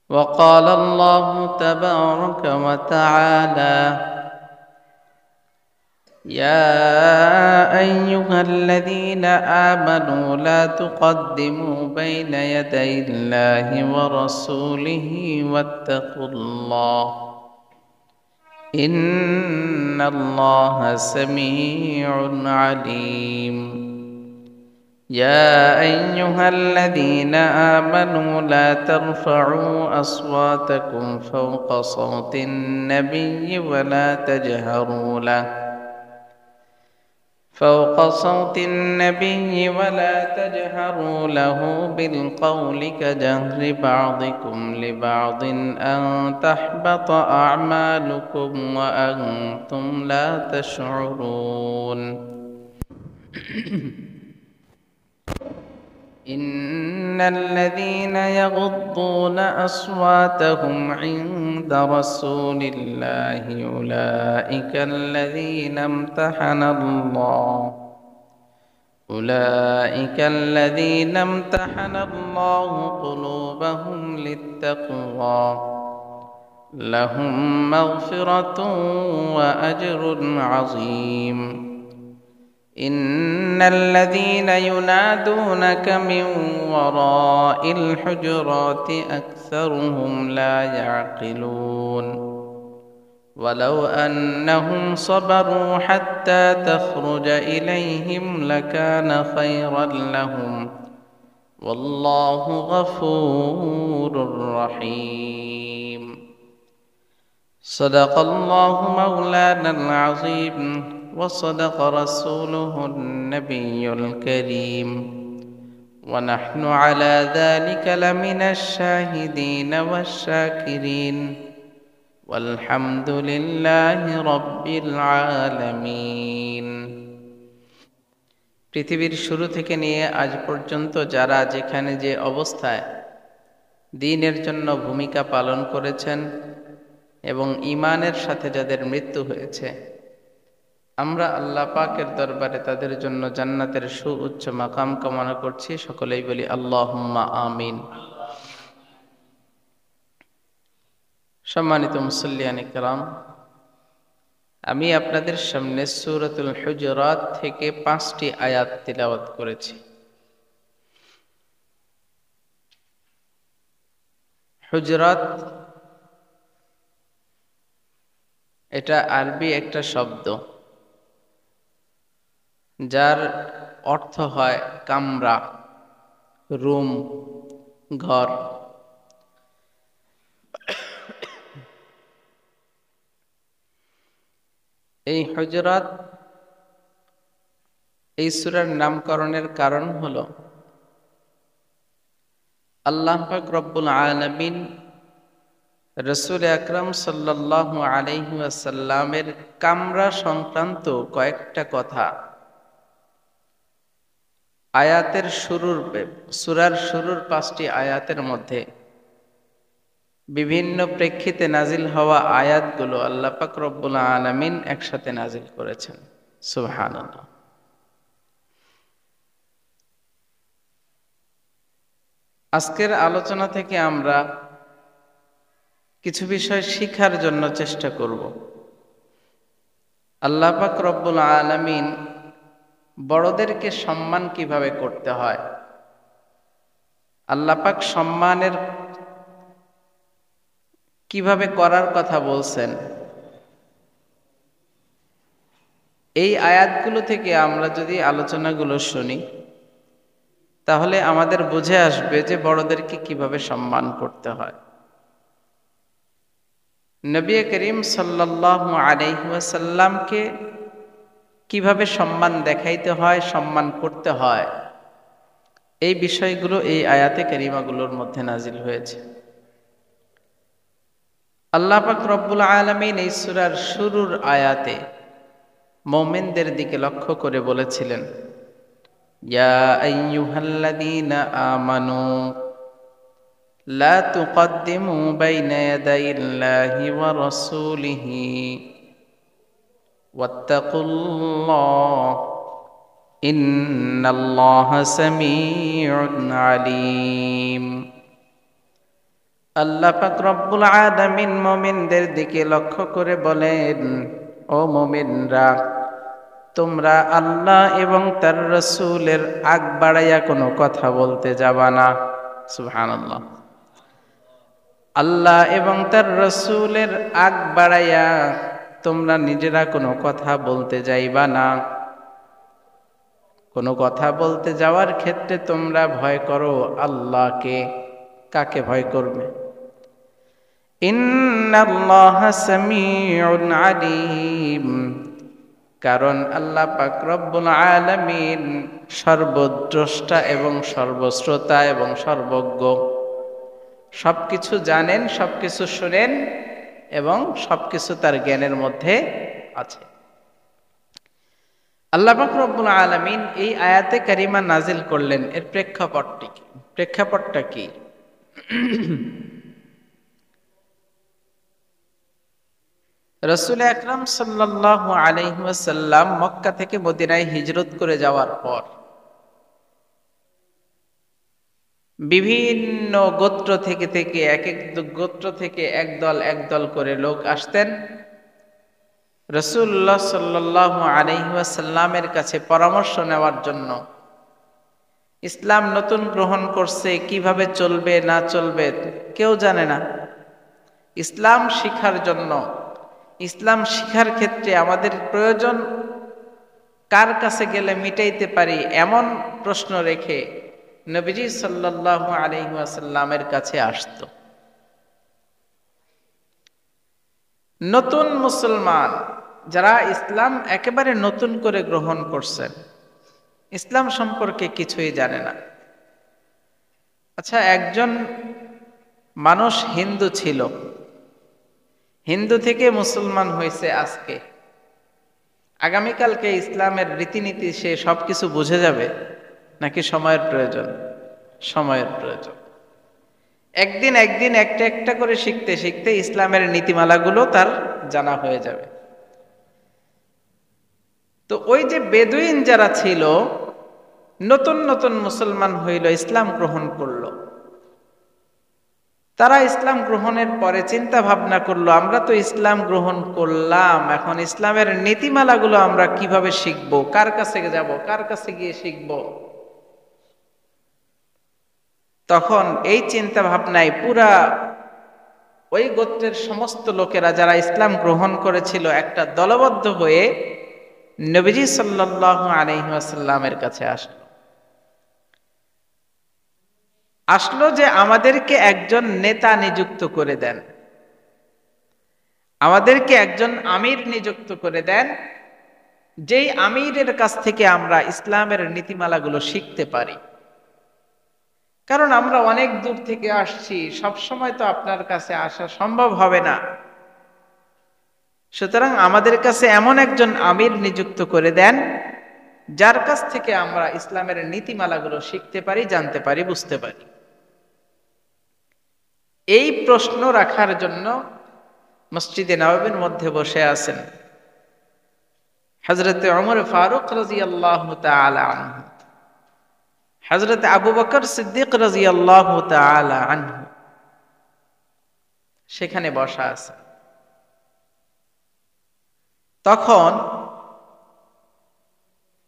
وقال الله تبارك وتعالى: يا أيها الذين آمنوا لا تقدموا بين يدي الله ورسوله واتقوا الله إن الله سميع عليم. يا أيها الذين آمنوا لا ترفعوا أصواتكم فوق صوت النبي ولا تجهروا له بالقول كجهر بعضكم لبعض أن تحبط أعمالكم وأنتم لا تشعرون. إن الذين يغضون أصواتهم عند رسول الله أولئك الذين امتحن الله قلوبهم للتقوى لهم مغفرة وأجر عظيم. إن الذين ينادونك من وراء الحجرات أكثرهم لا يعقلون ولو أنهم صبروا حتى تخرج إليهم لكان خيرا لهم والله غفور رحيم. صدق الله مولانا العظيم وصدق رسوله النبي الكريم ونحن على ذلك لمن الشاهدين والشاكرين والحمد لله رب العالمين. পৃথিবীর শুরু থেকে নিয়ে আজ পর্যন্ত যারা যেখানে যে অবস্থায় দ্বীনের জন্য ভূমিকা পালন করেছেন এবং ঈমানের সাথে যাদের মৃত্যু হয়েছে, আমরা আল্লাহ পাকের দরবারে তাদের জন্য জান্নাতের সুউচ্চ মাকাম কামনা করছি। সকলেই বলি আল্লাহুম্মা আমিন। সম্মানিত মুসল্লিয়ান ইকরাম, আমি আপনাদের সামনে সূরাতুল হুজুরাত থেকে 5টি আয়াত তিলাওয়াত করেছি। হুজুরাত এটা আরবি একটা শব্দ যার অর্থ হয় কামরা, রুম, ঘর। এই হুজুরাত এই সূরার নামকরণের কারণ হলো আল্লাহ পাক রব্বুল আলামিন রাসূল আকরাম সাল্লাল্লাহু আলাইহি ওয়াসাল্লামের কামরা সংক্রান্ত কয়েকটা কথা আয়াতের সূরার শুরুর 5টি আয়াতের মধ্যে বিভিন্ন প্রেক্ষিতে নাজিল হওয়া আয়াতগুলো আল্লাহ পাক রব্বুল আলামিন একসাথে নাজিল করেছেন। সুবহানাল্লাহ। আজকের আলোচনা থেকে আমরা কিছু বিষয় শিখার জন্য চেষ্টা করব। আল্লাহ পাক রব্বুল আলামিন বড়দেরকে সম্মান কিভাবে করতে হয়, আল্লাহ পাক সম্মানের কিভাবে করার কথা বলছেন, এই আয়াতগুলো থেকে আমরা যদি আলোচনাগুলো শুনি তাহলে আমাদের বুঝে আসবে যে বড়দেরকে কিভাবে সম্মান করতে হয়। নবী করিম সাল্লাল্লাহু আলাইহি ওয়াসাল্লামকে কিভাবে সম্মান দেখাইতে হয়, সম্মান করতে হয়, এই বিষয়গুলো এই আয়াতে কারিমাগুলোর মধ্যে নাজিল হয়েছে। আল্লাহ পাক রব্বুল আলামিন এই সূরার শুরুর আয়াতে মুমিনদের দিকে লক্ষ্য করে বলেছিলেন, ইয়া আইয়ুহাল্লাযীনা আমানু লা তুকদ্দিমু বাইনা ইয়াদাইল্লাহি ওয়া রাসূলিহি ওয়াত্তাকুল্লাহ ইন্নাল্লাহা সামিউন আলীম। আল্লাহ পাক রব্বুল আলামিন মুমিনদের দিকে লক্ষ্য করে বলেন, ও মুমিনরা, তোমরা আল্লাহ এবং তার রাসূলের আগ বাড়াইয়া কোনো কথা বলতে যাবা না। সুবহানাল্লাহ। আল্লাহ এবং তার রাসূলের আগ বাড়াইয়া তোমরা নিজেরা কোনো কথা বলতে যাইবা না। কোনো কথা বলতে যাওয়ার ক্ষেত্রে তোমরা ভয় করো আল্লাহকে। কাকে ভয় করবে? ইন্নাল্লাহা সামিউন আলিম, কারণ আল্লাহ পাক রব্বুল আলামিন সর্বদ্রষ্টা এবং সর্বশ্রোতা এবং সর্বজ্ঞ। সবকিছু জানেন, সবকিছু শুনেন এবং সবকিছু তার জ্ঞানের মধ্যে আছে। আল্লাহ পাক রব্বুল আলামিন এই আয়াতে কারিমা নাজিল করলেন, এর প্রেক্ষাপটটা কি? রাসূল আকরাম সাল্লাল্লাহু আলাইহি ওয়াসাল্লাম মক্কা থেকে মদিনায় হিজরত করে যাওয়ার পর বিভিন্ন গোত্র থেকে এক এক গোত্র থেকে একদল করে লোক আসতেন রাসূলুল্লাহ সাল্লাল্লাহু আলাইহি ওয়াসাল্লামের কাছে পরামর্শ নেওয়ার জন্য। ইসলাম নতুন গ্রহণ করছে, কিভাবে চলবে না চলবে কেউ জানে না। ইসলাম শিখার জন্য, ইসলাম শিখার ক্ষেত্রে আমাদের প্রয়োজন কার কাছে গেলে মিটাইতে পারি, এমন প্রশ্ন রেখে নবীজি সাল্লাল্লাহু আলাইহি ওয়াসাল্লামের কাছে আসতো। নতুন মুসলমান যারা ইসলাম একেবারে নতুন করে গ্রহণ করছেন, ইসলাম সম্পর্কে কিছুই জানে না। আচ্ছা, একজন মানুষ হিন্দু ছিল, হিন্দু থেকে মুসলমান হয়েছে আজকে, আগামীকালকে ইসলামের রীতিনীতি সে সবকিছু বুঝে যাবে নাকি সময়ের প্রয়োজন? সময়ের প্রয়োজন। একদিন একটা একটা করে শিখতে শিখতে ইসলামের নীতিমালাগুলো তার জানা হয়ে যাবে। তো ওই যে বেদুইন যারা ছিল, নতুন নতুন মুসলমান হইল, ইসলাম গ্রহণ করলো। তারা ইসলাম গ্রহণের পরে চিন্তা ভাবনা করলো, আমরা তো ইসলাম গ্রহণ করলাম, এখন ইসলামের নীতিমালাগুলো আমরা কিভাবে শিখবো, কার কাছে যাব, কার কাছে গিয়ে শিখবো। তখন এই চিন্তা ভাবনায় পুরা ওই গোত্রের সমস্ত লোকেরা যারা ইসলাম গ্রহণ করেছিল একটা দলবদ্ধ হয়ে নবীজি সাল্লাল্লাহু আলাইহি ওয়াসাল্লামের কাছে আসলো যে আমাদেরকে একজন নেতা নিযুক্ত করে দেন, আমাদেরকে একজন আমির নিযুক্ত করে দেন, যেই আমিরের কাছ থেকে আমরা ইসলামের নীতিমালাগুলো শিখতে পারি। কারণ আমরা অনেক দূর থেকে আসছি, সব সময় তো আপনার কাছে আসা সম্ভব হবে না। সুতরাং আমাদের কাছে এমন একজন আমির নিযুক্ত করে দেন যার কাছ থেকে আমরা ইসলামের নীতিমালাগুলো শিখতে পারি, জানতে পারি, বুঝতে পারি। এই প্রশ্ন রাখার জন্য মসজিদে নববীর মধ্যে বসে আছেন হযরত ওমর ফারুক রাদিয়াল্লাহু তাআলা আনহু, হযরত আবু বকর সিদ্দিক রাদিয়াল্লাহু তাআলা আনহু সেখানে বসা আছে। তখন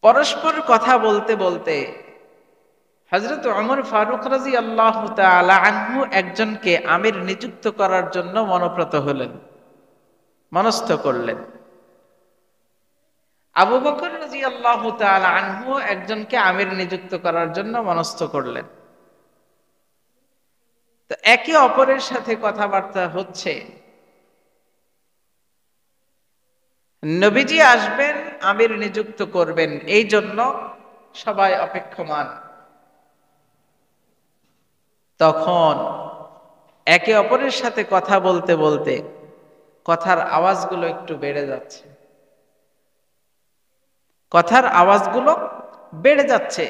পরস্পর কথা বলতে বলতে হযরত ওমর ফারুক রাদিয়াল্লাহু তাআলা আনহু একজনকে আমির নিযুক্ত করার জন্য মনপ্রত হলেন, মনস্থ করলেন। আবু বকর রাদিয়াল্লাহু তাআলা আনহু একজনকে আমির নিযুক্ত করার জন্য মনস্থ করলেন। তো একে অপরের সাথে কথাবার্তা হচ্ছে, নবীজি আসবেন, আমির নিযুক্ত করবেন, এই জন্য সবাই অপেক্ষমান। তখন একে অপরের সাথে কথা বলতে বলতে কথার আওয়াজগুলো একটু বেড়ে যাচ্ছে, কথার আওয়াজগুলো বেড়ে যাচ্ছে।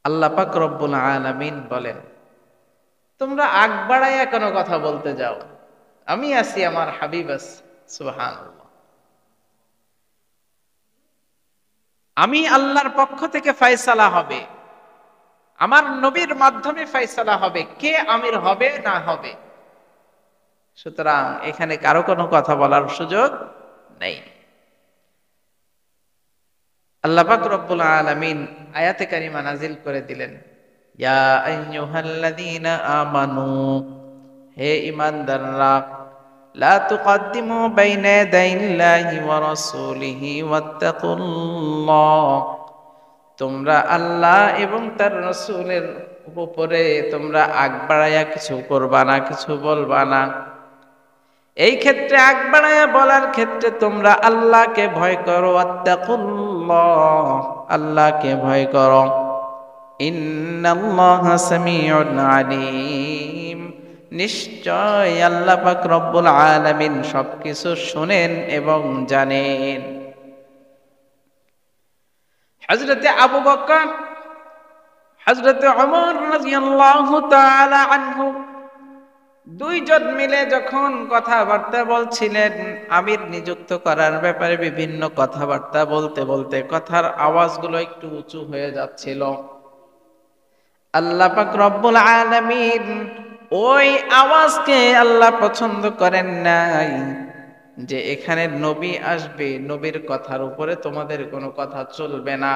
আল্লাহ পাক রব্বুল আলামিন বলেন, তোমরা আগ বাড়াইয়া কেন কথা বলতে যাও? আমি আছি, আমার হাবিব আছে। সুবহানাল্লাহ। আমি আল্লাহর পক্ষ থেকে ফয়সালা হবে, আমার নবীর মাধ্যমে ফয়সালা হবে, কে আমির হবে না হবে। সুতরাং এখানে কারো কোনো কথা বলার সুযোগ নেই। আল্লাহ পাক রব্বুল আলামিন আয়াতে কারিমা নাজিল করে দিলেন, ইয়া আইয়ুহাল্লাযীনা আমানু, হে ঈমানদাররা, লা তুকদ্দিমু বাইনা ইয়াদাইল্লাহি ওয়া রাসূলিহি ওয়াত্তাকুল্লাহ, তোমরা আল্লাহ এবং তার রাসূলের উপরে তোমরা আগ বাড়াইয়া কিছু করবা না, কিছু বলবা না। এই ক্ষেত্রে আগ বাড়াইয়া বলার ক্ষেত্রে তোমরা আল্লাহকে ভয় করো, আত্তাকুল্লাহ, আল্লাহকে ভয় করো। ইন্নাল্লাহা সামিউন আলিম, নিশ্চয় আল্লাহ পাক রব্বুল আলামিন সবকিছু শুনেন এবং জানেন। হযরতে আবু বকর, হযরতে ওমর রাদিয়াল্লাহু তাআলা আনহু দুইজন মিলে যখন কথাবার্তা বলছিলেন, আমির নিযুক্ত করার ব্যাপারে বিভিন্ন কথাবার্তা বলতে বলতে কথার আওয়াজগুলো একটু উঁচু হয়ে যাচ্ছিল। আল্লাহ পাক রব্বুল আলামিন ওই আওয়াজকে আল্লাহ পছন্দ করেন নাই, যে এখানে নবী আসবে, নবীর কথার উপরে তোমাদের কোনো কথা চলবে না,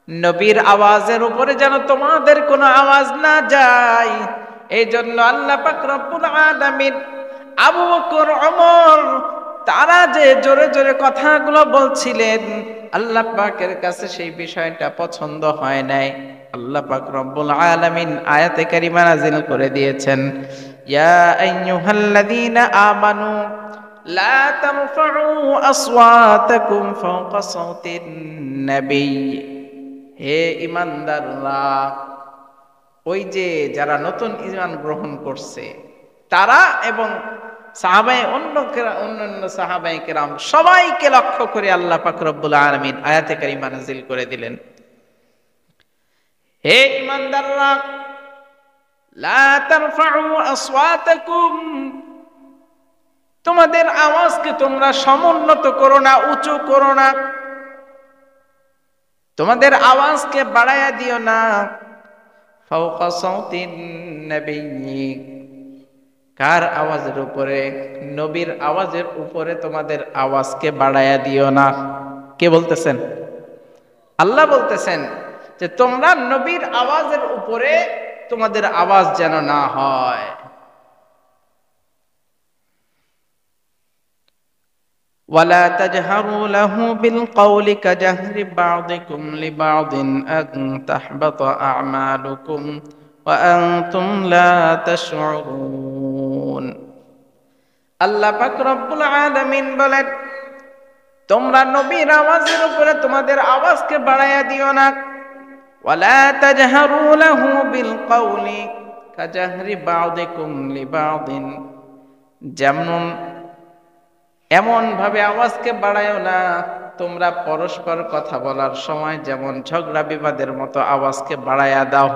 নবীর আওয়াজের উপরে যেন তোমাদের কোনো আওয়াজ না যায়। এই জন্য আল্লাহ পাক রব্বুল আলামিন আবু বকর, ওমর তারা যে জোরে জোরে কথাগুলো বলছিলেন, আল্লাহ পাকের কাছে সেই বিষয়টা পছন্দ হয় নাই। আল্লাহ পাক রব্বুল আলামিন আয়াতে কারিমা নাযিল করে দিয়েছেন, ইয়া আইয়ুহাল্লাযীনা আমানু লা তারফাউ আসওয়াতাকুম ফাওকা সাওতিন নবী, হে ঈমানদাররা, ওই যে যারা নতুন ঈমান গ্রহণ করছে তারা এবং সাহাবায়ে অন্যান্য সাহাবায়ে কেরাম সবাইকে লক্ষ্য করে আল্লাহ পাক রব্বুল আলামিন আয়াতে কারিমা নাযিল করে দিলেন, হে ঈমানদাররা, লা তারফাউ আসওয়াতাকুম, তোমাদের আওয়াজকে তোমরা সমুন্নত করো না, উঁচু করো না, তোমাদের আওয়াজকে বাড়ায়া দিও না। ফাওকা সাওতিন নবী, কার আওয়াজের উপরে? নবীর আওয়াজের উপরে তোমাদের আওয়াজকে বাড়ায়া দিও না। কে বলতেছেন? আল্লাহ বলতেছেন যে তোমরা নবীর আওয়াজের উপরে তোমাদের আওয়াজ যেন না হয়। ওয়ালা তাজহারু লাহু বিল কওলি কাজহরি বা'দিকুম লিবা'দিন আন তাহবাতা আ'মালুকুম ওয়া আনতুম লা তাশউরুন। আল্লাহ পাক রব্বুল আলামিন বলেন, তোমরা নবীর আওয়াজের উপরে তোমাদের আওয়াজকে বাড়ায়া দিও না। ওয়ালা তাজহারু লাহু বিল কওলি কাজহরি বা'দিকুম লিবা'দিন, যেমন এমন ভাবে আওয়াজকে বাড়ায়ও না তোমরা পরস্পর কথা বলার সময় যেমন ঝগড়া বিবাদের মতো আওয়াজকে বাড়ায়া দাও।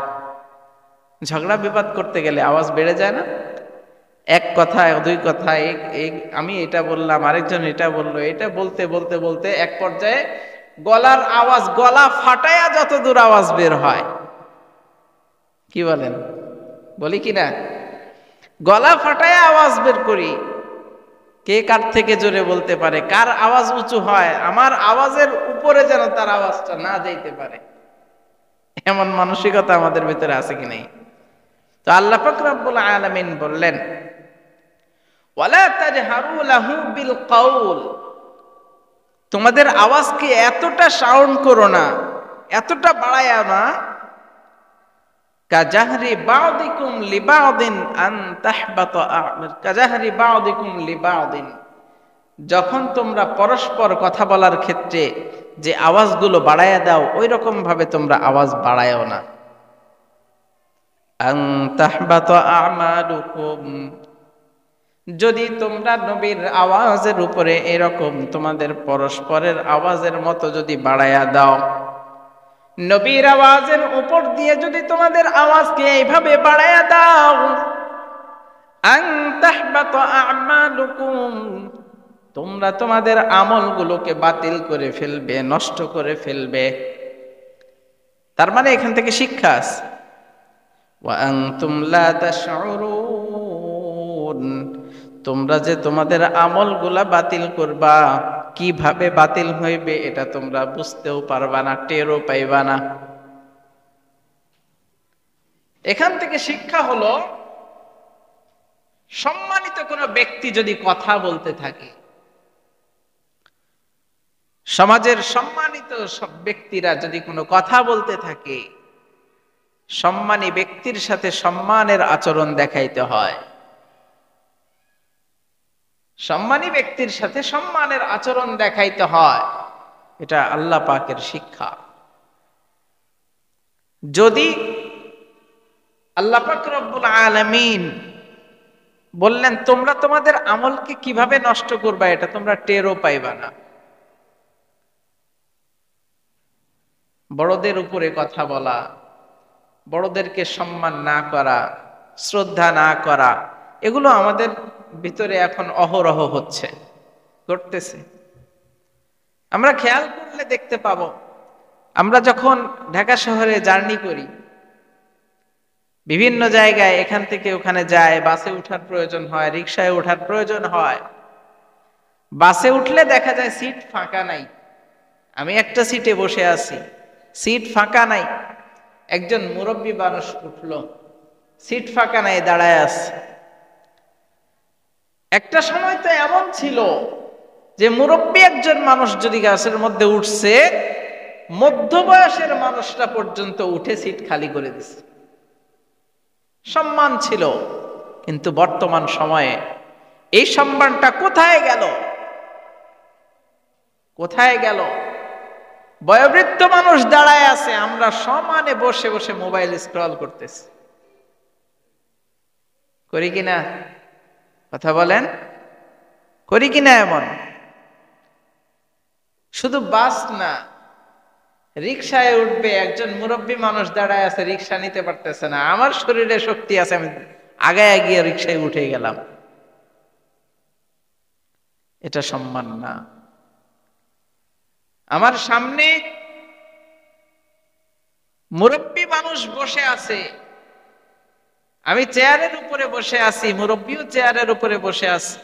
ঝগড়া বিবাদ করতে গেলে আওয়াজ বেড়ে যায় না? এক কথায় দুই কথায় আমি এটা বললাম, আরেকজন এটা বললো, এটা বলতে বলতে বলতে এক পর্যায়ে গলার আওয়াজ, গলা ফাটায়া যত দূর আওয়াজ বের হয়, কি বলেন? বলি কি না? গলা ফাটায়া আওয়াজ বের করি। কে কার থেকে জোরে বলতে পারে, কার আওয়াজ উঁচু হয়, আমার আওয়াজের উপরে যেন তার আওয়াজটা না যাইতে পারে, এমন মানসিকতা আমাদের ভিতরে আছে কি নাই? তো আল্লাহ পাক রব্বুল আলামিন বললেন, ওয়ালা তাজহারু লাহু বিল কওল, তোমাদের আওয়াজকে এতটা সাউন্ড করো না, এতটা বাড়ায়া না, কাজাহরি বা'দিকুম লিবা'দিন আন তাহবাতা আ'মাল, কাজাহরি বা'দিকুম লিবা'দিন, যখন তোমরা পরস্পর কথা বলার ক্ষেত্রে যে আওয়াজগুলো বাড়ায়া দাও, ওই রকম ভাবে তোমরা আওয়াজ বাড়ায়ও না। আন তাহবাতা আ'মালুকুম, যদি তোমরা নবীর আওয়াজের উপরে এরকম তোমাদের পরস্পরের আওয়াজের মতো যদি বাড়ায়া দাও, নবীর আওয়াজের উপর দিয়ে যদি তোমাদের আওয়াজকে এইভাবে বাড়ায়া দাও, আন তাহবাতা আ'মালুকুম, তোমরা তোমাদের আমলগুলোকে বাতিল করে ফেলবে, নষ্ট করে ফেলবে। তার মানে এখান থেকে শিক্ষা আছে, ওয়া আনতুম লা তাশউরুন, তোমরা যে তোমাদের আমলগুলা বাতিল করবা, কিভাবে বাতিল হইবে এটা তোমরা বুঝতেও পারবা না, টেরও পাইবা না। এখান থেকে শিক্ষা হলো, সম্মানিত কোনো ব্যক্তি যদি কথা বলতে থাকে, সমাজের সম্মানিত সব ব্যক্তিরা যদি কোনো কথা বলতে থাকে, সম্মানী ব্যক্তির সাথে সম্মানের আচরণ দেখাইতে হয়। সম্মানী ব্যক্তির সাথে সম্মানের আচরণ দেখাইতে হয়, এটা আল্লাহ পাকের শিক্ষা। যদি আল্লাহ পাক রব্বুল আলামিন বললেন তোমরা তোমাদের আমলকে কিভাবে নষ্ট করবা এটা তোমরা টেরও পাইবা না, বড়দের উপরে কথা বলা, বড়দেরকে সম্মান না করা, শ্রদ্ধা না করা, এগুলো আমাদের ভিতরে এখন অহরহ হচ্ছে, ঘটতেছে। আমরা খেয়াল করলে দেখতে পাবো, আমরা যখন ঢাকা শহরে জার্নি করি, বিভিন্ন জায়গায় এখান থেকে ওখানে যায়, বাসে ওঠার প্রয়োজন হয়, রিকশায় ওঠার প্রয়োজন হয়, বাসে উঠলে দেখা যায় সিট ফাঁকা নাই। আমি একটা সিটে বসে আছি, সিট ফাঁকা নাই। একজন মুরব্বী মানুষ উঠলো, সিট ফাঁকা নাই, দাঁড়ায় আছে। একটা সময় তো এমন ছিল যে মুরব্বী একজন মানুষ যদি গাছের মধ্যে উঠছে, মধ্যবয়সের মানুষরা পর্যন্ত উঠে সিট খালি করে দিছে, সম্মান ছিল। কিন্তু বর্তমান সময়ে এই সম্মানটা কোথায় গেল? কোথায় গেল? বয়োবৃদ্ধ মানুষ দাঁড়ায় আছে, আমরা সমানে বসে বসে মোবাইল স্ক্রল করতেছি, করি কিনা? কথা বলেন, করি কিনা? এমন শুধু বাস না, রিকশায় উঠবে, একজন মুরব্বী মানুষ দাঁড়ায় আছে, রিকশা নিতে পারতেছে না, আমার শরীরে শক্তি আছে, আমি আগায় গিয়ে রিকশায় উঠে গেলাম। এটা সম্মান না। আমার সামনে মুরব্বী মানুষ বসে আছে, আমি চেয়ারের উপরে বসে আছি, মুরব্বীও চেয়ারের উপরে বসে আছে,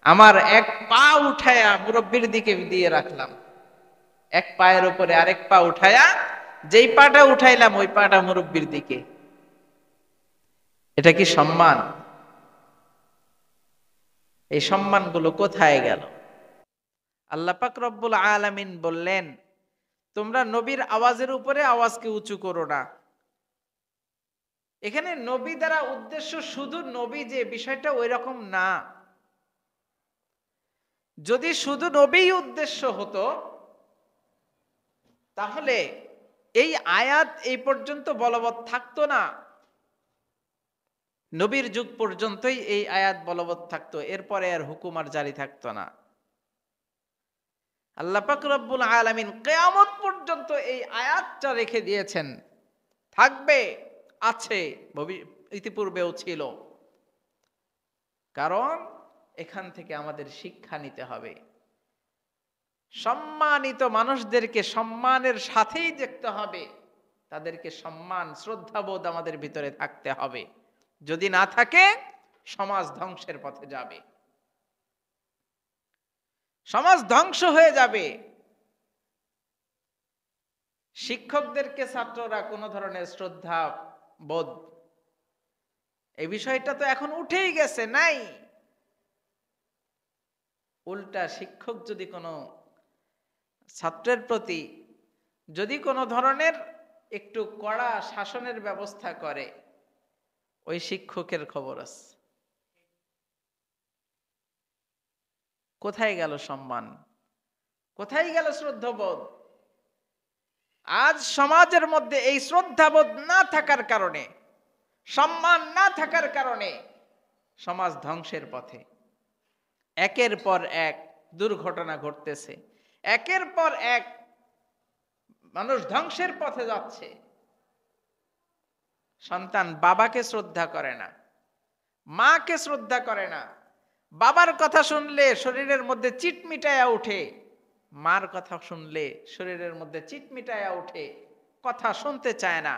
আমার এক পা উঠায়া মুরব্বীর দিকে দিয়ে রাখলাম, এক পায়ের উপরে আরেক পা উঠায়া, যেই পাটা উঠাইলাম ওই পাটা মুরব্বীর দিকে। এটা কি সম্মান? এই সম্মানগুলো কোথায় গেল? আল্লাহ পাক রব্বুল আলামিন বললেন তোমরা নবীর আওয়াজের উপরে আওয়াজকে উঁচু করো না। এখানে নবী দ্বারা উদ্দেশ্য শুধু নবী, যে বিষয়টা ওই রকম না। যদি শুধু নবীই উদ্দেশ্য হতো তাহলে এই আয়াত এই পর্যন্ত বলবৎ থাকতো না, নবীর যুগ পর্যন্তই এই আয়াত বলবৎ থাকতো, এরপরে আর হুকুম আর জারি থাকতো না। আল্লাহ পাক রব্বুল আলামিন কিয়ামত পর্যন্ত এই আয়াতটা রেখে দিয়েছেন, থাকবে, আছে, ইতিপূর্বেও ছিল। কারণ এখান থেকে আমাদের শিক্ষা নিতে হবে, সম্মানিত মানুষদেরকে সম্মানের সাথেই দেখতে হবে, তাদেরকে সম্মান শ্রদ্ধাবোধ আমাদের ভিতরে থাকতে হবে। যদি না থাকে সমাজ ধ্বংসের পথে যাবে, সমাজ ধ্বংস হয়ে যাবে। শিক্ষকদেরকে ছাত্ররা কোনো ধরনের শ্রদ্ধা বোধ, এই বিষয়টা তো এখন উঠেই গেছে, নাই। উল্টা শিক্ষক যদি কোনো ছাত্রের প্রতি যদি কোনো ধরনের একটু কড়া শাসনের ব্যবস্থা করে, ওই শিক্ষকের খবর আছে। কোথায় গেল সম্মান? কোথায় গেল শ্রদ্ধাবোধ? আজ সমাজের মধ্যে এই শ্রদ্ধাবোধ না থাকার কারণে, সম্মান না থাকার কারণে সমাজ ধ্বংসের পথে। একের পর এক দুর্ঘটনা ঘটতেছে, একের পর এক মানুষ ধ্বংসের পথে যাচ্ছে। সন্তান বাবাকে শ্রদ্ধা করে না, মাকে শ্রদ্ধা করে না, বাবার কথা শুনলে শরীরের মধ্যে চিটমিটায়া উঠে, মার কথা শুনলে শরীরের মধ্যে চিটমিটায়া উঠে, কথা শুনতে চায় না।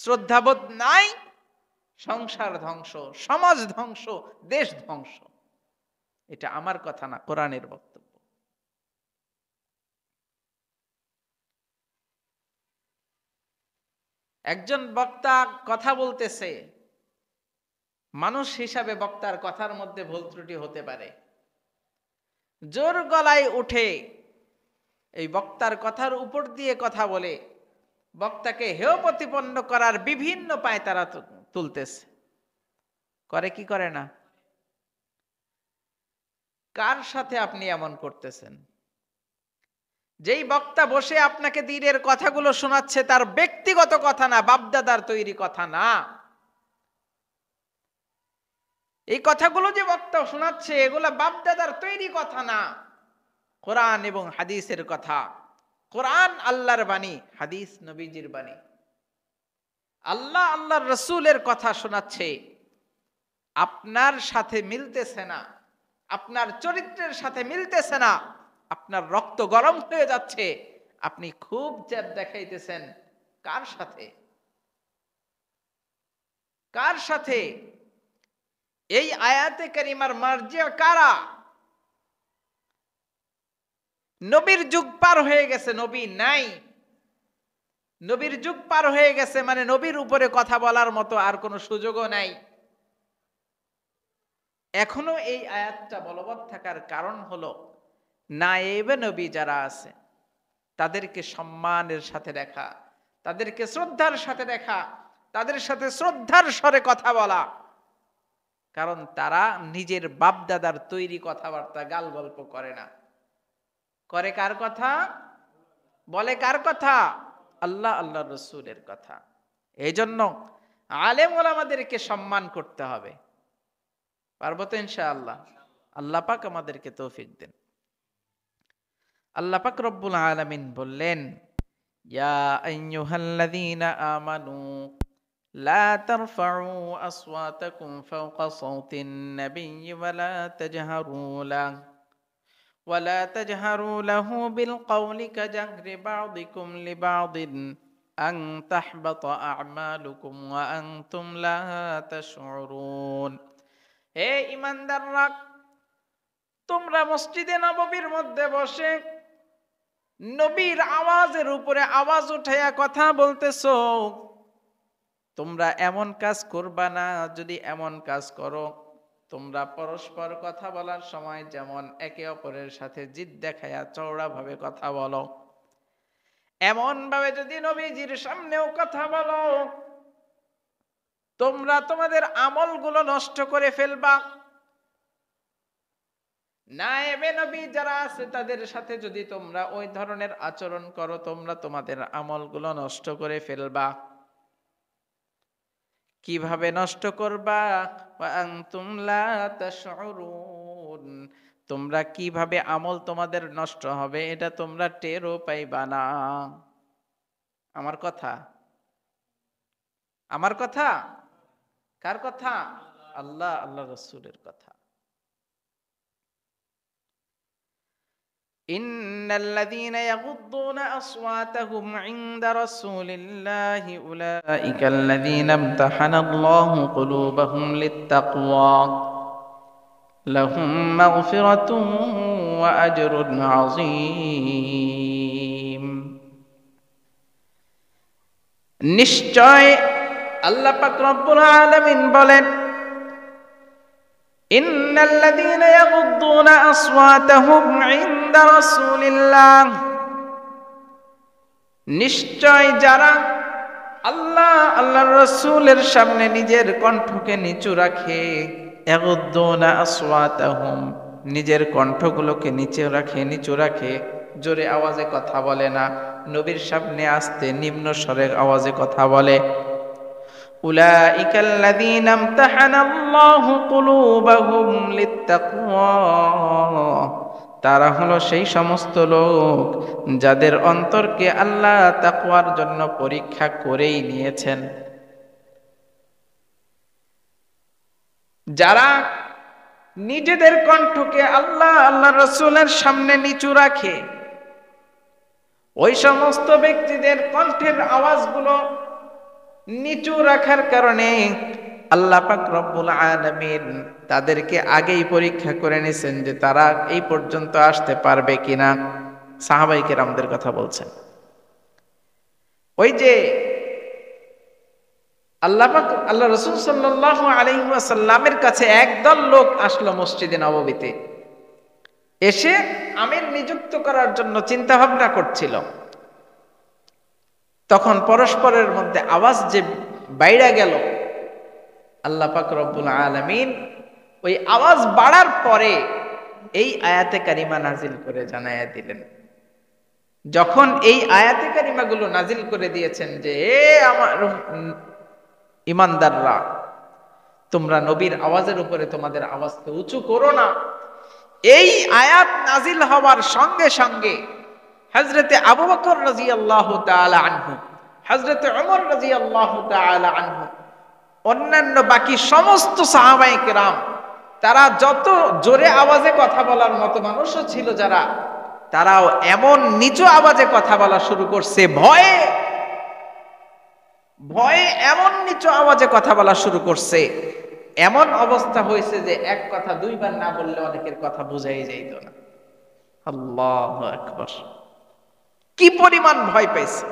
শ্রদ্ধাবোধ নাই, সংসার ধ্বংস, সমাজ ধ্বংস, দেশ ধ্বংস। এটা আমার কথা না, কোরআনের বক্তব্য। একজন বক্তা কথা বলতেছে, মানুষ হিসাবে বক্তার কথার মধ্যে ভুল ত্রুটি হতে পারে। জোর গলায় উঠে এই বক্তার কথার উপর দিয়ে কথা বলে বক্তাকে হেয় প্রতিপন্ন করার বিভিন্ন পায়তারা তুলতেছে। করে কি করে না? কার সাথে আপনি এমন করতেছেন? যেই বক্তা বসে আপনাকে দ্বীনের কথাগুলো শোনাচ্ছে তার ব্যক্তিগত কথা না, বাপদাদার তৈরি কথা না। এই কথাগুলো যে বক্তা শোনাচ্ছে এগুলা বাপদাদার তৈরি কথা না, কোরআন এবং হাদিসের কথা। কোরআন আল্লাহর বাণী, হাদিস নবীজির বাণী। আল্লাহ আল্লাহর রাসূলের কথা শোনাচ্ছে, আপনার সাথে মিলতেছে না, আপনার চরিত্রের সাথে মিলতেছে না, আপনার রক্ত গরম হয়ে যাচ্ছে, আপনি খুব জেদ দেখাইতেছেন। কার সাথে? কার সাথে? এই আয়াতে কারিমার মার্জিয়া কারা? নবীর যুগ পার হয়ে গেছে, নবী নাই। নবীর যুগ পার হয়ে গেছে মানে নবীর উপরে কথা বলার মতো আর কোনো সুযোগও নাই। এখনো এই আয়াতটা বলবৎ থাকার কারণ হলো নায়েবে নবী যারা আছে তাদেরকে সম্মানের সাথে দেখা, তাদেরকে শ্রদ্ধার সাথে দেখা, তাদের সাথে শ্রদ্ধার স্বরে কথা বলা। কারণ তারা নিজের বাপদাদার তৈরি কথাবার্তা গাল গল্প করে না। করে কার কথা? বলে কার কথা? আল্লাহ আল্লাহ রসুলের কথা। এই জন্য আলেম ওলামাদেরকে সম্মান করতে হবে। পারবো তো ইনশাআল্লাহ? আল্লাহ পাক আমাদেরকে তৌফিক দেন। আল্লাহ পাক রব্বুল আলামিন বললেন, ইয়া আইয়ুহাল্লাযীনা আমানু লা তারফাউ আসওয়াতাকুম ফাওকা সাওতিন নাবিয়্যি ওয়ালা তাজহারু লাহু বিল কওলি কাজাহরি বা'দিকুম লিবা'দিন আন তাহবাতা আ'মালুকুম ওয়া আনতুম লা তাশউরুন। হে ঈমানদাররা, তোমরা মসজিদে নববীর মধ্যে বসে নবীর আওয়াজের উপরে আওয়াজ উঠাইয়া কথা বলতেছো, তোমরা এমন কাজ করবা না। যদি এমন কাজ করো, তোমরা পরস্পর কথা বলার সময় যেমন একে অপরের সাথে জিদ দেখায়া চওড়া ভাবে কথা বলো, এমন ভাবে যদি নবীজির সামনেও কথা বলো, তোমরা তোমাদের আমলগুলো নষ্ট করে ফেলবা। নায়েবে নবী যারা আছে তাদের সাথে যদি তোমরা ওই ধরনের আচরণ করো, তোমরা তোমাদের আমলগুলো নষ্ট করে ফেলবা। কিভাবে নষ্ট করবা? ওয়া আনতুম লা তাশউরুন, তোমরা কিভাবে আমল তোমাদের নষ্ট হবে এটা তোমরা টেরও পাইবা না। আমার কথা? আমার কথা? কার কথা? আল্লাহ আল্লাহ রাসূলের কথা। ইন্নাল্লাযীনা ইয়াগুদ্দুনা আসওয়াতাহুম ইনদা রাসূলিল্লাহি উলাইকাল্লাযীনা ইমতাহানাল্লাহু কুলুবাহুম লিত্তাকওয়া লাহুম মাগফিরাতুন ওয়া আজরুন আযীম। নিশ্চয় আল্লাহ পাক রব্বুল আলামিন বলেন, ইন্নাল্লাযীনা ইয়াগুদ্দুনা আসওয়াতাহুম ইনদা রাসূলিল্লাহ, নিশ্চয় যারা আল্লাহ আল্লাহর রাসূলের সামনে নিজের কণ্ঠকে নিচু রাখে, ইয়াগুদ্দুনা আসওয়াতাহুম, নিজের কণ্ঠগুলোকে নিচু রাখে, জোরে আওয়াজে কথা বলে না, নবীর সামনে আস্তে নিম্ন স্বরে আওয়াজে কথা বলে। উলাইকাল্লাযীনা ইমতাহানাল্লাহু কুলুবাহুম লিত্তাকওয়া, তারা হলো সেই সমস্ত লোক যাদের অন্তরকে আল্লাহ তাকওয়ার জন্য পরীক্ষা করেই নিয়েছেন। যারা নিজেদের কণ্ঠকে আল্লাহ আল্লাহ রাসূলের সামনে নিচু রাখে, ওই সমস্ত ব্যক্তিদের কণ্ঠের আওয়াজগুলো নিচু রাখার কারণে আল্লাহ পাক রব্বুল আলামিন তাদেরকে আগেই পরীক্ষা করে নিছেন যে তারা এই পর্যন্ত আসতে পারবে কিনা। সাহাবায়ে কেরামদের কথা বলছেন। ওই যে আল্লাহ রাসূল সাল্লাল্লাহু আলাইহি ওয়াসাল্লামের কাছে একদল লোক আসলো মসজিদে নববীতে, এসে আমির নিযুক্ত করার জন্য চিন্তা ভাবনা করছিল। তখন পরস্পরের মধ্যে আওয়াজ যে বাইরে গেল, আল্লাহ পাক রব্বুল আলামিন ওই আওয়াজ বাড়ার পরে এই আয়াতে কারিমা নাজিল করে জানায়া দিলেন। যখন এই আয়াতে কারিমাগুলো নাজিল করে দিয়েছেন যে এ আমার ইমানদাররা, তোমরা নবীর আওয়াজের উপরে তোমাদের আওয়াজকে উঁচু করো না। এই আয়াত নাজিল হওয়ার সঙ্গে সঙ্গে হযরতে আবু বকর রাদিয়াল্লাহু তাআলা আনহু, হযরতে ওমর রাদিয়াল্লাহু তাআলা আনহু, অন্যান্য বাকি সমস্ত সাহাবায়ে কেরাম, তারা যত জোরে আওয়াজে কথা বলার মতো মানুষও ছিল যারা, তারাও এমন নিচু আওয়াজে কথা বলা শুরু করছে, ভয়ে ভয়ে এমন নিচু আওয়াজে কথা বলা শুরু করছে, এমন অবস্থা হয়েছে যে এক কথা দুইবার না বললে অনেকের কথা বোঝাই যাইত না। আল্লাহু আকবার! কি পরিমাণ ভয় পাইছে!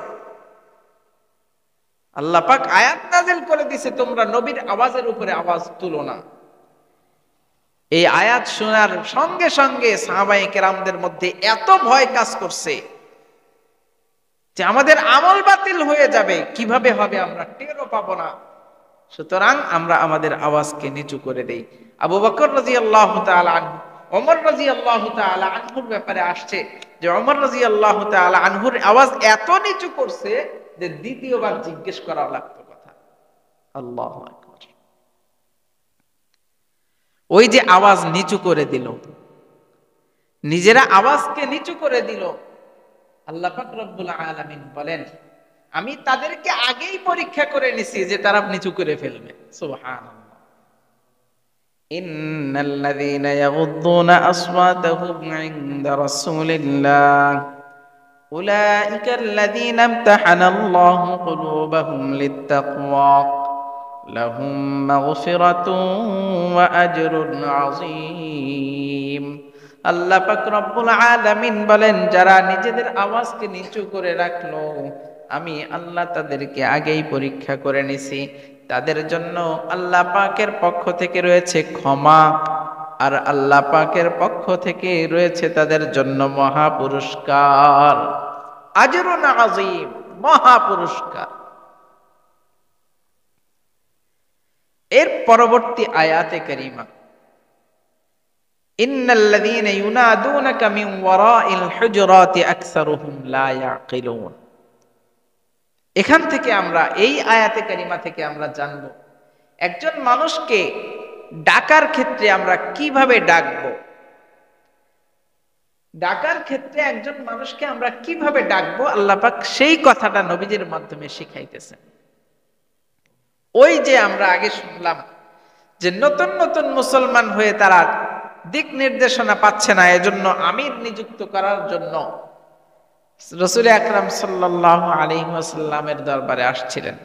আল্লাহ পাক আয়াত নাযিল করে দিয়েছে তোমরা নবীর আওয়াজের উপরে আওয়াজ তুলো না। এই আয়াত শোনার সঙ্গে সঙ্গে সাহাবায়ে কেরামদের মধ্যে এত ভয় কাজ করছে যে আমাদের আমল বাতিল হয়ে যাবে, কিভাবে হবে আমরা টেরও পাবো না। সুতরাং আমরা আমাদের আওয়াজকে নিচু করে দেই। আবু বকর রাদিয়াল্লাহু তাআলা আনহু, ওমর রাদিয়াল্লাহু তাআলা আনহুর ব্যাপারে আসছে যে ওমর রাদিয়াল্লাহু তাআলা আনহুর আওয়াজ এত নিচু করছে যে দ্বিতীয়বার জিজ্ঞেস করা লাগতো কথা। আল্লাহু আকবার! ওই যে আওয়াজ নিচু করে দিল, নিজেরা আওয়াজকে নিচু করে দিল, আল্লাহ পাক রব্বুল আলামিন বলেন আমি তাদেরকে আগেই পরীক্ষা করে নিছি যে তারা নিচু করে ফেলবে। সুবহানাল্লাহ! ইন্নাল্লাযীনা ইয়াগুদ্দুনা আসওয়াতাহুম ইনদা রাসূলিল্লাহ উলাইকাল্লাযীনা ইমতাহানাল্লাহু কুলুবাহুম লিত্তাকওয়া লাহুম মাগফিরাতুন ওয়া আজরুন আযীম। আল্লাহ পাক রব্বুল আলামিন বলেন যারা নিজেদের আওয়াজকে নিচু করে রাখলো, আমি আল্লাহ তাদেরকে আগেই পরীক্ষা করে নিছি। তাদের জন্য আল্লাহ পাকের পক্ষ থেকে রয়েছে ক্ষমা, আর আল্লাহ পাকের পক্ষ থেকে রয়েছে তাদের জন্য মহা পুরস্কার, আজরুন আযীম, মহা পুরস্কার। এর পরবর্তী আয়াতে কারিমা ইন্নাল্লাযীনা ইউনাদুনাকা মিন ওয়ারাইল হুজুরাতি আকসারুহুম লা ইয়াকিলুন। এখান থেকে আমরা, এই আয়াতে কারিমা থেকে আমরা জানব একজন মানুষকে ডাকার ক্ষেত্রে আমরা কিভাবে ডাকবো। ডাকার ক্ষেত্রে একজন মানুষকে আমরা কিভাবে ডাকবো, আল্লাহ পাক সেই কথাটা নবীজির মাধ্যমে শিখাইতেছেন। ওই যে আমরা আগে শুনলাম যে নতুন নতুন মুসলমান হয়ে তারা দিক নির্দেশনা পাচ্ছে না, এজন্য আমির নিযুক্ত করার জন্য রাসূল আকরাম সাল্লাল্লাহু আলাইহি ওয়াসাল্লামের দরবারে আসছিলেন।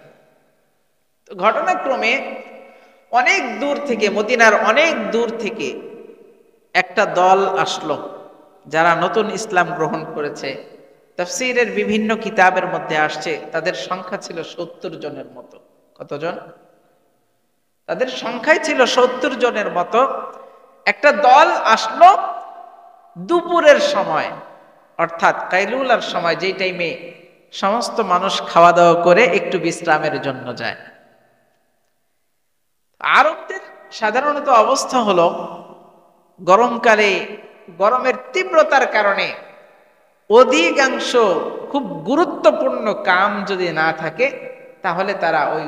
তো ঘটনাক্রমে অনেক দূর থেকে, মদিনার অনেক দূর থেকে একটা দল আসলো যারা নতুন ইসলাম গ্রহণ করেছে। তাফসীরের বিভিন্ন কিতাবের মধ্যে আসছে তাদের সংখ্যা ছিল ৭০ জনের মতো। কতজন? তাদের সংখ্যাই ছিল ৭০ জনের মতো। একটা দল আসলো দুপুরের সময়, অর্থাৎ কাইলুলার সময়, যেই টাইমে সমস্ত মানুষ খাওয়া দাওয়া করে একটু বিশ্রামের জন্য যায়। আরবদের সাধারণত অবস্থা হলো গরমকালে গরমের তীব্রতার কারণে অধিকাংশ খুব গুরুত্বপূর্ণ কাম যদি না থাকে তাহলে তারা ওই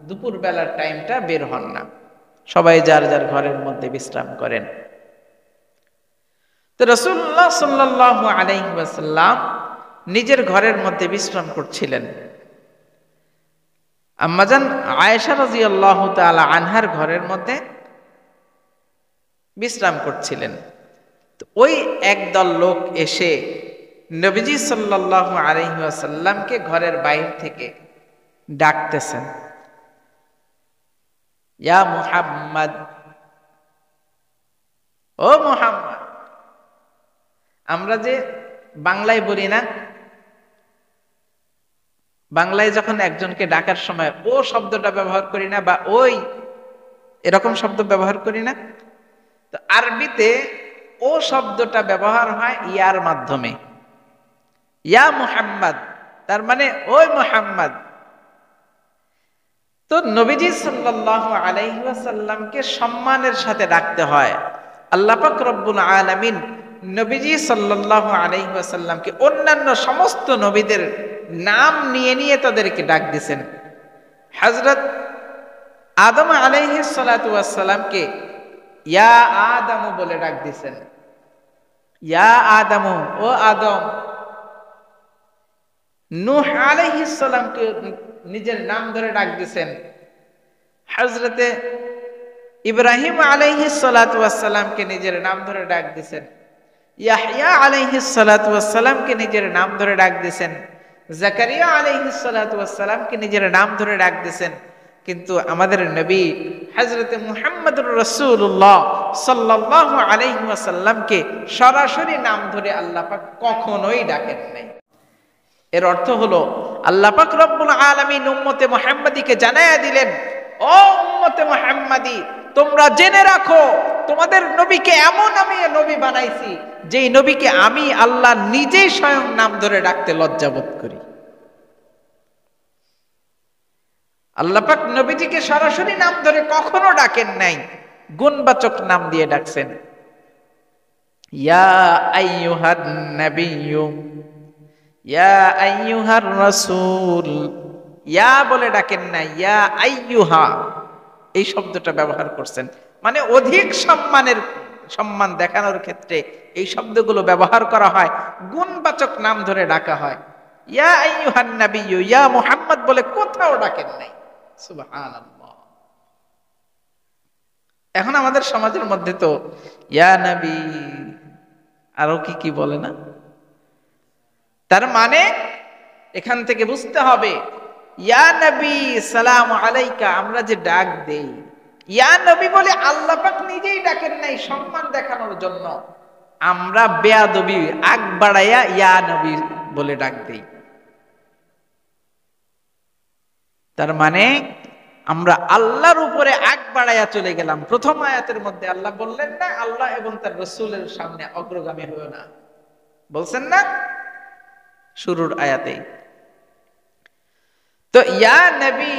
দুপুর বেলার টাইমটা বের হন না, সবাই যার যার ঘরের মধ্যে বিশ্রাম করেন। তো রাসূলুল্লাহ সাল্লাল্লাহু আলাইহি ওয়াসাল্লাম নিজের ঘরের মধ্যে বিশ্রাম করছিলেন। আম্মাজান আয়েশা রাদিয়াল্লাহু তাআলা আনহার ঘরের মধ্যে বিশ্রাম করছিলেন। তো ওই একদল লোক এসে নবীজি সাল্লাল্লাহু আলাইহি ওয়াসাল্লামকে ঘরের বাইরে থেকে ডাকতেছেন, ইয়া মুহাম্মদ, ও মুহাম্মদ। আমরা যে বাংলায় বলি না, বাংলায় যখন একজনকে ডাকার সময় ও শব্দটা ব্যবহার করি না, বা ওই এরকম শব্দ ব্যবহার করি না, তো আরবিতে ও শব্দটা ব্যবহার হয় ইয়ার মাধ্যমে, ইয়া মুহাম্মদ, তার মানে ওই মুহাম্মদ। তো নবীজি সাল্লাল্লাহু আলাইহি ওয়াসাল্লামকে সম্মানের সাথে ডাকতে হয়। আল্লাহ পাক রব্বুল আলামিন নবীজি সাল্লাল্লাহু আলাইহি ওয়াসাল্লামকে অন্যান্য সমস্ত নবীদের নাম নিয়ে নিয়ে তাদেরকে ডাক দিয়েছেন। হযরত আদম আলাইহিস সালাতু ওয়াস সালামকে ইয়া আদম বলে ডাক দিয়েছেন, ইয়া আদম, ও আদম। নূহ আলাইহিস সালামকে নিজের নাম ধরে ডাক দিয়েছেন। হযরতে ইব্রাহিম আলাইহিস সালাতু ওয়াস সালামকে নিজের নাম ধরে ডাক দিয়েছেন। ইয়াহইয়া আলাইহিস সালাতু ওয়াস সালামকে নিজের নাম ধরে ডাক দিয়েছেন। জাকারিয়া আলাইহিস সালাতু ওয়াস সালামকে নিজের নাম ধরে ডাক দিয়েছেন। কিন্তু আমাদের নবী হযরতে মুহাম্মদুর রাসূলুল্লাহ সাল্লাল্লাহু আলাইহি ওয়াসাল্লামকে সরাসরি নাম ধরে আল্লাহ পাক কখনোই ডাকেন নাই। এর অর্থ হলো আল্লাহ পাক রব্বুল আলামিন উম্মতে মুহাম্মাদীকে জানায়া দিলেন, ও উম্মতে মুহাম্মাদী, তোমরা জেনে রাখো তোমাদের নবীকে এমন আমি নবী বানাইছি যেই নবীকে আমি আল্লাহ নিজেই স্বয়ং নাম ধরে ডাকতে লজ্জা বোধ করি। আল্লাহ পাক নবীজিকে সরাসরি নাম ধরে কখনো ডাকেন নাই, গুণবাচক নাম দিয়ে ডাকছেন। ইয়া আইয়ুহান নাবিয়্যু, ইয়া আইয়ুহার রাসূল, ইয়া বলে ডাকেন না, ইয়া আইয়ুহা এই শব্দটা ব্যবহার করছেন। মানে অধিক সম্মান দেখানোর ক্ষেত্রে এই শব্দগুলো ব্যবহার করা হয়, গুণবাচক নাম ধরে ডাকা হয়। ইয়া আইয়ুহান নাবিয়্যু, ইয়া মুহাম্মদ বলে কোথাও ডাকেন নাই। সুবহানাল্লাহ। এখন আমাদের সমাজের মধ্যে তো ইয়া নবী আরো কি কি বলে না। তার মানে এখান থেকে বুঝতে হবে, ইয়া নবী সালাম আলাইকা আমরা যে ডাক দেই, ইয়া নবী বলে আল্লাহ পাক নিজেই ডাকেন নাই সম্মান দেখানোর জন্য। আমরা বেয়াদবি আগ বাড়াইয়া ইয়া নবী বলে ডাক দেই। তার মানে আমরা আল্লাহর উপরে আগ বাড়াইয়া চলে গেলাম। প্রথম আয়াতের মধ্যে আল্লাহ বললেন না আল্লাহ এবং তার রাসূলের সামনে অগ্রগামী হয়ো না, বলছেন না শুরুর আয়াতে। তো ইয়া নবী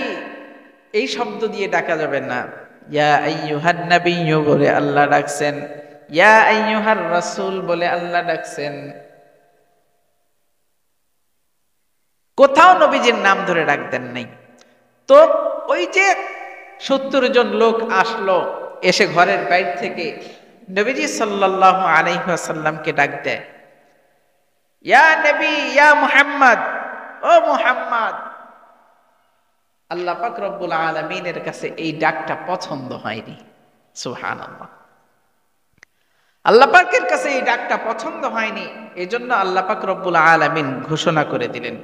এই শব্দ দিয়ে ডাকা যাবে না। ইয়া আইয়ুহান নাবিয়্যু বলে আল্লাহ ডাকছেন, ইয়া আইয়ুহার রাসূল বলে আল্লাহ ডাকছেন। কোথাও নবীজির নাম ধরে ডাক দেন নাই। তো ওই যে 70 জন লোক আসলো, এসে ঘরের বাইরে থেকে নবীজি সাল্লাল্লাহু আলাইহি ওয়াসাল্লামকে ডাক দেয়, ইয়া নবী, ইয়া মুহাম্মদ, ও মুহাম্মদ। আল্লাহ পাক রব্বুল আলামিনের কাছে এই ডাকটা পছন্দ হয়নি। সুবহানাল্লাহ। আল্লাহ পাকের কাছে এই ডাকটা পছন্দ হয়নি, এজন্য আল্লাহ পাক রব্বুল আলামিন ঘোষণা করে দিলেন,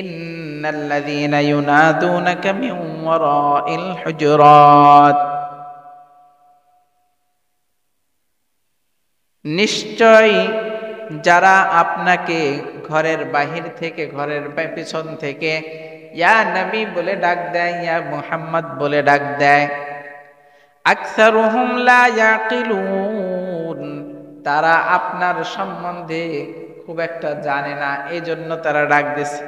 ইন্নাল্লাযীনা ইউনাদুনাকা মিন ওয়ারাইল হুজুরাত, নিশ্চয় যারা আপনাকে ঘরের বাহির থেকে, ঘরের পেছন থেকে ইয়া নবী বলে ডাক দেয়, ইয়া মুহাম্মদ বলে ডাক দেয়, আকসারুহুম লা ইয়াকিলুন, তারা আপনার সম্বন্ধে খুব একটা জানে না, এজন্য তারা ডাক দিছে।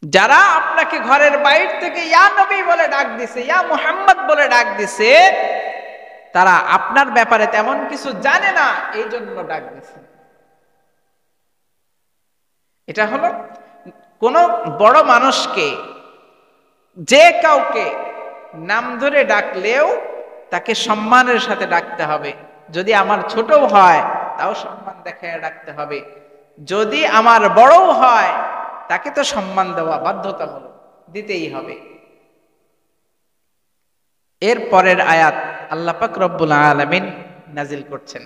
যারা আপনাকে ঘরের বাইর থেকে ইয়া নবী বলে ডাক দিছে, ইয়া মুহাম্মদ বলে ডাক দিছে, তারা আপনার ব্যাপারে তেমন কিছু জানে না, এই জন্য ডাক দিছে। এটা হলো কোন বড় মানুষকে, যে কাউকে নাম ধরে ডাকলেও তাকে সম্মানের সাথে ডাকতে হবে। যদি আমার ছোটও হয় তাও সম্মান দেখায় ডাকতে হবে, যদি আমার বড়ও হয় তাকে তো সম্মান দেওয়া বাধ্যতামূলক, দিতেই হবে। এর পরের আয়াত আল্লাহ পাক রব্বুল আলামিন নাজিল করছেন।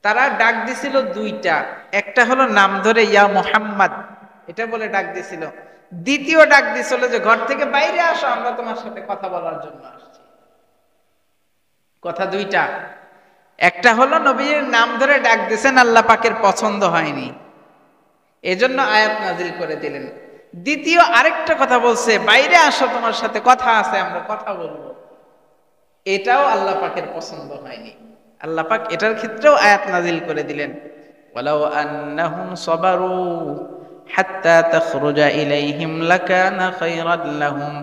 তারা ডাক দিছিল দুইটা, একটা হলো নাম ধরে ইয়া মুহাম্মদ, এটা বলে ডাক দিছিল। দ্বিতীয় ডাক দিছিল যে ঘর থেকে বাইরে আসো, আমরা তোমার সাথে কথা বলার জন্য আসছি। কথা দুইটা, একটা হলো নবীর নাম ধরে ডাক দিয়েছেন, আল্লাহ পাকের পছন্দ হয়নি, এজন্য আয়াত নাজিল করে দিলেন। দ্বিতীয় আরেকটা কথা বলছে, বাইরে আসো, তোমার সাথে কথা আছে, আমরা কথা বলবো, এটাও আল্লাহ পাকের পছন্দ হয়নি। আল্লাহ পাক এটার ক্ষেত্রেও আয়াত নাজিল করে দিলেন, ওয়ালাউ আন্নাহুম সাবারু হাত্তা তাখরুজা ইলাইহিম লাকানা খায়রান লাহুম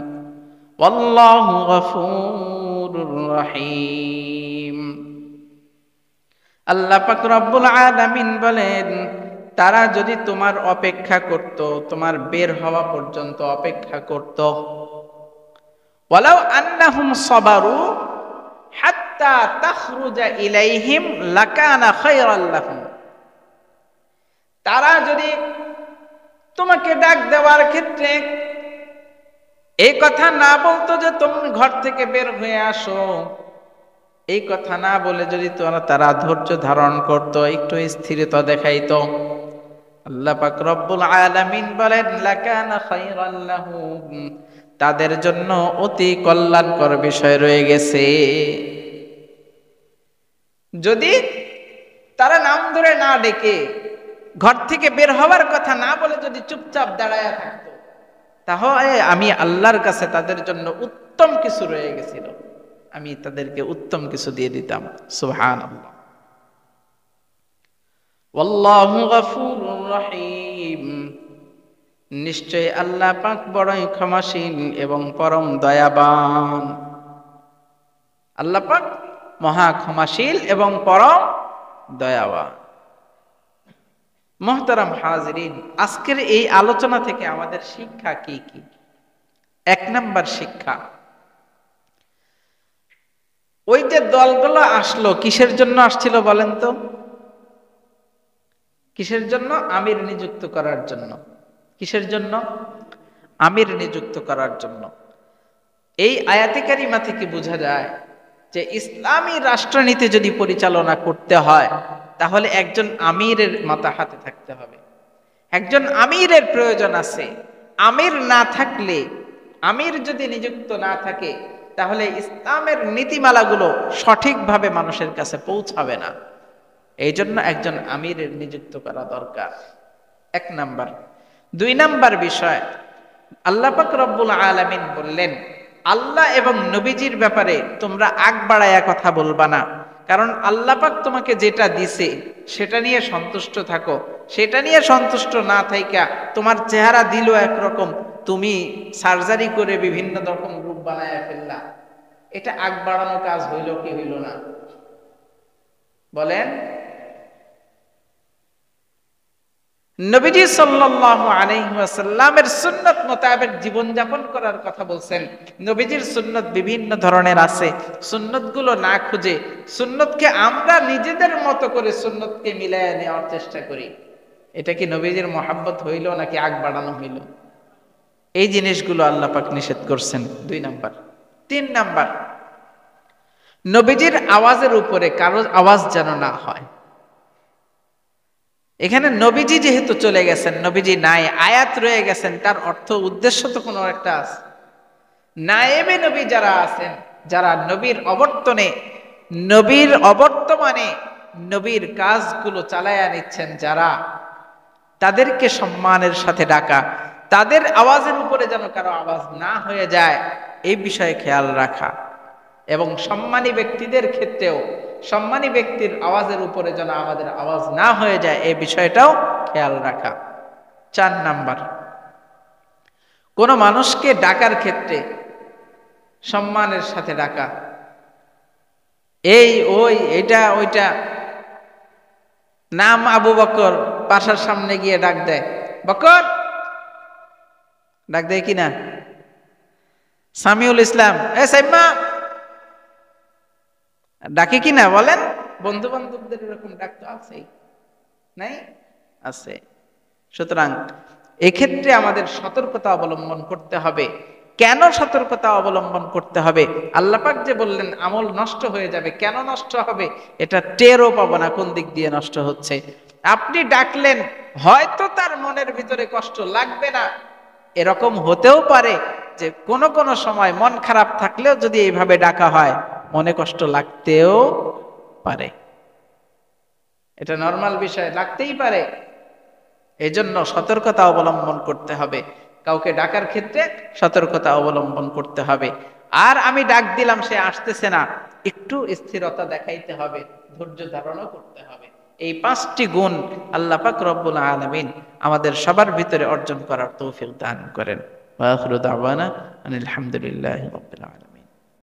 ওয়াল্লাহু গফুরুর রহিম। আল্লাহ পাক রব্বুল আলামিন বলেন, তারা যদি তোমার অপেক্ষা করত, তোমার বের হওয়া পর্যন্ত অপেক্ষা করত, ওয়ালাউ আন্নাহুম সাবারু হাত্তা তাখরুজা ইলাইহিম লাকানা খায়রান লাহুম, তারা যদি তোমাকে ডাক দেওয়ার ক্ষেত্রে এই কথা না বলতো যে তুমি ঘর থেকে বের হয়ে আসো, এই কথা না বলে যদি তারা ধৈর্য ধারণ করত, একটু স্থিরতা দেখাইতো, আল্লাহ পাক রব্বুল আলামিন বলেন লাকানা খায়রান লাহুম, তাদের জন্য অতি কল্যাণকর বিষয় রয়ে গেছে। যদি তারা নাম ধরে না ডেকে, ঘর থেকে বের হওয়ার কথা না বলে যদি চুপচাপ দাঁড়ায় থাকতো, তাহলে আমি আল্লাহর কাছে তাদের জন্য উত্তম কিছু রয়ে গেছিল, আমি তাদেরকে উত্তম কিছু দিয়ে দিতাম। সুবহানাল্লাহ। ওয়াল্লাহু গফুরুর রহিম, নিশ্চয় আল্লাহ পাক বড়ই ক্ষমাশীল এবং পরম দয়াবান। আল্লাহ পাক মহা ক্ষমাশীল এবং পরম দয়াবান। মুহতারাম হাজিরিন, আজকের এই আলোচনা থেকে আমাদের শিক্ষা কি কি? এক নাম্বার শিক্ষা, ওই যে দলগুলো আসলো কিসের জন্য আসছিল বলেন তো? কিসের জন্য? আমির নিযুক্ত করার জন্য। কিসের জন্য? আমির নিযুক্ত করার জন্য। এই আয়াতে কারিমা থেকে বোঝা যায় যে ইসলামী রাষ্ট্রনীতি যদি পরিচালনা করতে হয় তাহলে একজন আমিরের মাথা হাতে থাকতে হবে, একজন আমিরের প্রয়োজন আছে। আমির না থাকলে, আমির যদি নিযুক্ত না থাকে, তাহলে ইসলামের নীতিমালাগুলো সঠিকভাবে মানুষের কাছে পৌঁছাবে না। এই জন্য একজন আমিরের নিযুক্ত করা দরকার, এক নাম্বার। দুই নাম্বার বিষয়, আল্লাহ পাক রব্বুল আলামিন বললেন, আল্লাহ এবং নবীজির ব্যাপারে তোমরা আগ বাড়ায়া কথা বলবা না, কারণ আল্লাহ পাক তোমাকে যেটা দিছে সেটা নিয়ে সন্তুষ্ট থাকো। সেটা নিয়ে সন্তুষ্ট না থাইকা তোমার চেহারা দিল একরকম, তুমি সার্জারি করে বিভিন্ন রকম রূপ বানায়া ফেললা, এটা আগ বাড়ানো কাজ হইল কি হইল না বলেন? নবীজি সাল্লাল্লাহু আলাইহি ওয়াসাল্লামের সুন্নাত মোতাবেক জীবন যাপন করার কথা বলছেন। নবীজির সুন্নাত বিভিন্ন ধরনের আছে, সুন্নাতগুলো না খুঁজে সুন্নাতকে আমরা নিজেদের মতো করে সুন্নাতকে মিলায় নেওয়ার চেষ্টা করি। এটা কি নবীজির মহাব্বত হইল নাকি আগ বাড়ানো হইল? এই জিনিসগুলো আল্লাহ পাক নিষেধ করছেন, দুই নাম্বার। তিন নাম্বার, নবীজির আওয়াজের উপরে কারো আওয়াজ যেন না হয়। এখানে নবীজি যেহেতু চলে গেছেন, নবীজি নাই, আয়াত রয়ে গেছেন, তার অর্থ উদ্দেশ্য তো কোনো একটা আছে। নায়েবে নবী যারা আছেন, যারা নবীর অবর্তমানে নবীর কাজগুলো চালায়া নিচ্ছেন, যারা, তাদেরকে সম্মানের সাথে ডাকা, তাদের আওয়াজের উপরে যেন কারো আওয়াজ না হয়ে যায়, এই বিষয়ে খেয়াল রাখা। এবং সম্মানী ব্যক্তিদের ক্ষেত্রেও সম্মানী ব্যক্তির আওয়াজের উপরে যেন আমাদের আওয়াজ না হয়ে যায়, এই বিষয়টাও খেয়াল রাখা। চার নাম্বার, কোন মানুষকে ডাকার ক্ষেত্রে সম্মানের সাথে ডাকা, এই ওই এটা ওইটা। নাম আবু বকর, বাসার সামনে গিয়ে ডাক দেয়, বকর, ডাক দেয় কিনা? সামিউল ইসলাম, এ সাইম্মা, ডাকে কিনা বলেন? বন্ধু বান্ধবদের এরকম ডাক তো আছেই, নাই? আছে। সুতরাং এক্ষেত্রে আমাদের সতর্কতা অবলম্বন করতে হবে। কেন সতর্কতা অবলম্বন করতে হবে? আল্লাহ পাক যে বললেন আমল নষ্ট হয়ে যাবে, কেন নষ্ট হবে এটা টেরও পাবো না কোন দিক দিয়ে নষ্ট হচ্ছে। আপনি ডাকলেন, হয়তো তার মনের ভিতরে কষ্ট লাগবে না, এরকম হতেও পারে যে কোন কোন সময় মন খারাপ থাকলেও যদি এইভাবে ডাকা হয় মনে কষ্ট লাগতেও পারে। এটা নরমাল বিষয়, লাগতেই পারে। এজন্য সতর্কতা অবলম্বন করতে হবে, কাউকে ডাকার ক্ষেত্রে সতর্কতা অবলম্বন করতে হবে। আর আমি ডাক দিলাম, সে আসতেছে না, একটু স্থিরতা দেখাইতে হবে, ধৈর্য ধারণও করতে হবে। এই 5টি গুণ আল্লাহ পাক রব্বুল আলামিন আমাদের সবার ভিতরে অর্জন করার তৌফিক দান করেন। ওয়া আখিরু দাওয়ানা আনিল হামদুলিল্লাহি রাব্বিল আলামিন।